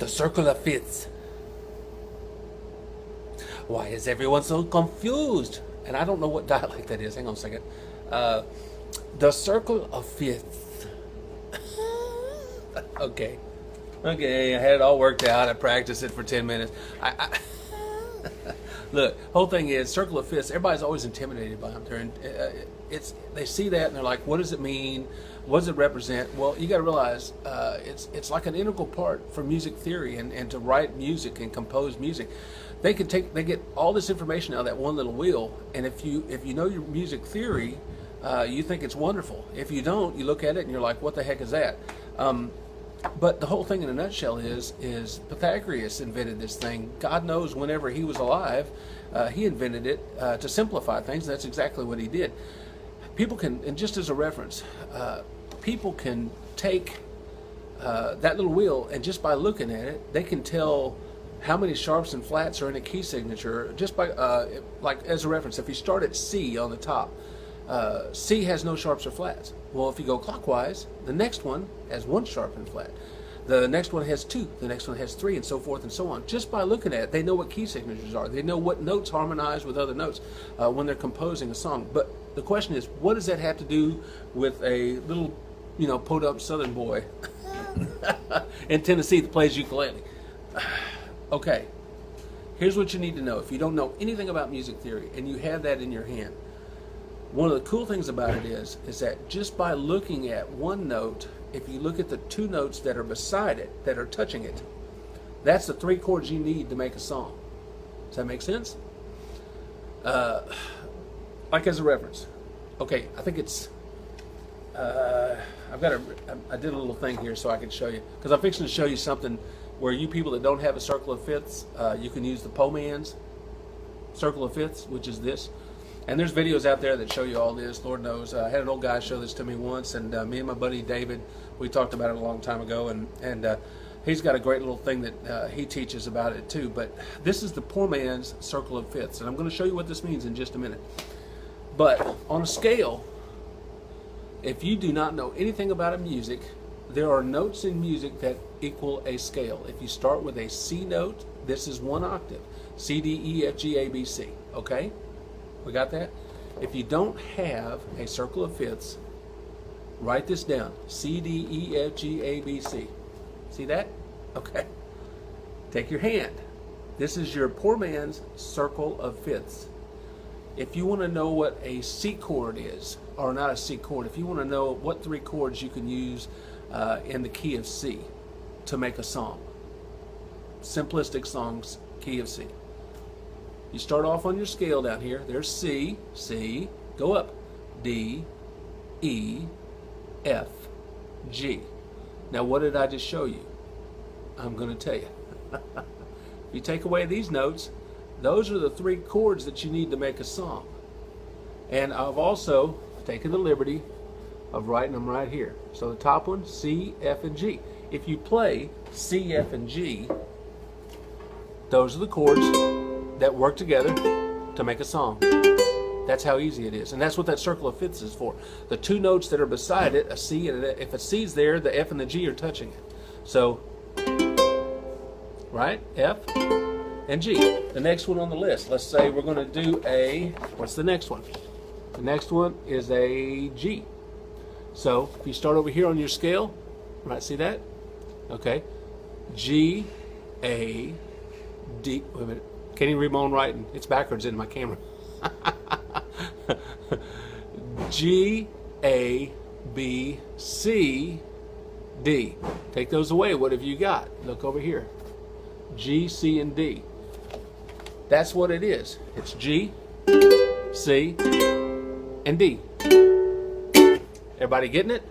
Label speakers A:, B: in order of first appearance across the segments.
A: The circle of fifths. Why is everyone so confused? And I don't know what dialect that is. Hang on a second. The circle of fifths. Okay. Okay, I had it all worked out. I practiced it for 10 minutes. Look, whole thing is, circle of fifths, everybody's always intimidated by them. They see that and they're like, what does it mean? What does it represent? Well, you got to realize it's like an integral part for music theory and to write music and compose music. They get all this information out of that one little wheel, and if you know your music theory, you think it's wonderful. If you don't, you look at it and you're like, what the heck is that? But the whole thing in a nutshell is Pythagoras invented this thing. God knows whenever he was alive, he invented it to simplify things. That's exactly what he did. People can, and just as a reference, people can take that little wheel, and just by looking at it, they can tell how many sharps and flats are in a key signature just by, like as a reference, if you start at C on the top, C has no sharps or flats. Well, if you go clockwise, the next one has one sharp and flat. The next one has two. The next one has three, and so forth and so on. Just by looking at it, they know what key signatures are. They know what notes harmonize with other notes when they're composing a song. But the question is, what does that have to do with a little, podunk Southern boy in Tennessee that plays ukulele? Okay, here's what you need to know. If you don't know anything about music theory and you have that in your hand, one of the cool things about it is that just by looking at one note, if you look at the two notes that are beside it, that are touching it, that's the three chords you need to make a song. Does that make sense? Like as a reference. Okay, I think it's, I did a little thing here so I can show you, because I'm fixing to show you something where you people that don't have a circle of fifths, you can use the po man's circle of fifths, which is this. And there's videos out there that show you all this. Lord knows, I had an old guy show this to me once, and me and my buddy David, we talked about it a long time ago, and he's got a great little thing that he teaches about it too. But this is the poor man's circle of fifths, and I'm going to show you what this means in just a minute. But on a scale, if you do not know anything about a music, there are notes in music that equal a scale. If you start with a C note, this is one octave. C, D, E, F, G, A, B, C. Okay? We got that? If you don't have a circle of fifths, write this down. C, D, E, F, G, A, B, C. See that? Okay. Take your hand. This is your poor man's circle of fifths. If you want to know what a C chord is, or not a C chord, if you want to know what three chords you can use in the key of C to make a song, simplistic songs, key of C. You start off on your scale down here. There's C, C, go up, D, E, F, G. Now what did I just show you? I'm going to tell you. If you take away these notes, those are the three chords that you need to make a song. And I've also taken the liberty of writing them right here. So the top one, C, F, and G. If you play C, F, and G, those are the chords that work together to make a song. That's how easy it is. And that's what that circle of fifths is for. The two notes that are beside it, a C and an F. If a C's there, the F and the G are touching it. So, right? F and G. The next one on the list. Let's say we're going to do a, what's the next one? The next one is a G. So, if you start over here on your scale, right, see that? Okay. G, A, D, wait a minute. Can't even read my own writing. It's backwards in my camera. G, A, B, C, D. Take those away. What have you got? Look over here. G, C, and D. That's what it is. It's G, C, and D. Everybody getting it?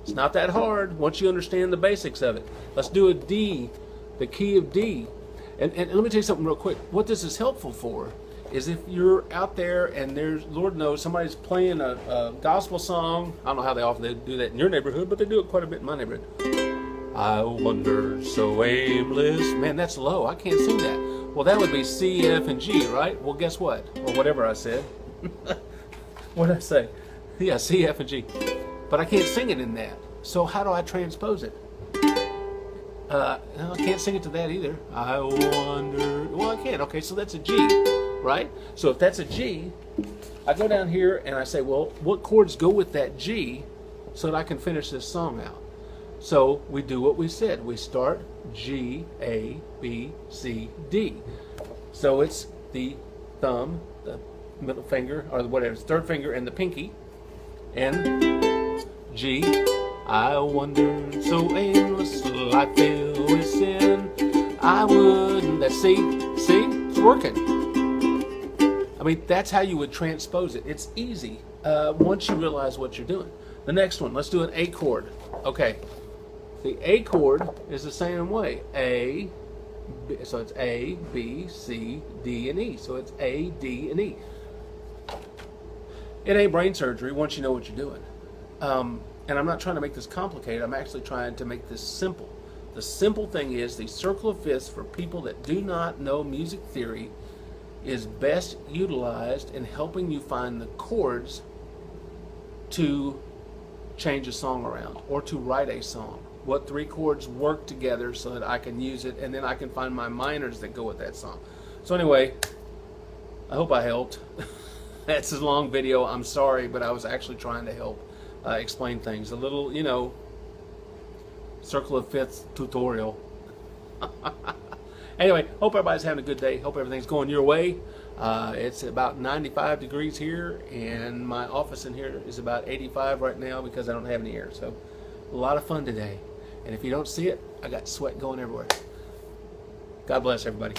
A: It's not that hard once you understand the basics of it. Let's do a D, the key of D. And let me tell you something real quick. What this is helpful for is if you're out there and there's, Lord knows, somebody's playing a gospel song. I don't know how they often do that in your neighborhood, but they do it quite a bit in my neighborhood. I wonder so aimless. Man, that's low. I can't sing that. Well, that would be C, F, and G, right? Well, guess what? Or whatever I said. What did I say? Yeah, C, F, and G. But I can't sing it in that. So how do I transpose it? No, I can't sing it to that either. I wonder. Well, I can't. Okay, so that's a G, right? So if that's a G, I go down here and I say, well, what chords go with that G so that I can finish this song out? So we do what we said. We start G, A, B, C, D. So it's the thumb, the middle finger, or whatever, it's third finger and the pinky, and G. I wonder, so aimless life filled with sin. I wouldn't. That's C. See, it's working. I mean, that's how you would transpose it. It's easy once you realize what you're doing. The next one, let's do an A chord. Okay, the A chord is the same way. A, B, so it's A, B, C, D, and E. So it's A, D, and E. It ain't brain surgery once you know what you're doing. And I'm not trying to make this complicated. I'm actually trying to make this simple. The simple thing is the circle of fifths for people that do not know music theory is best utilized in helping you find the chords to change a song around or to write a song. What three chords work together so that I can use it, and then I can find my minors that go with that song. So anyway, I hope I helped. That's a long video. I'm sorry, but I was actually trying to help explain things. A little, you know, circle of fifths tutorial. Anyway, hope everybody's having a good day. Hope everything's going your way. It's about 95 degrees here, and my office in here is about 85 right now because I don't have any air. So a lot of fun today. And if you don't see it, I got sweat going everywhere. God bless everybody.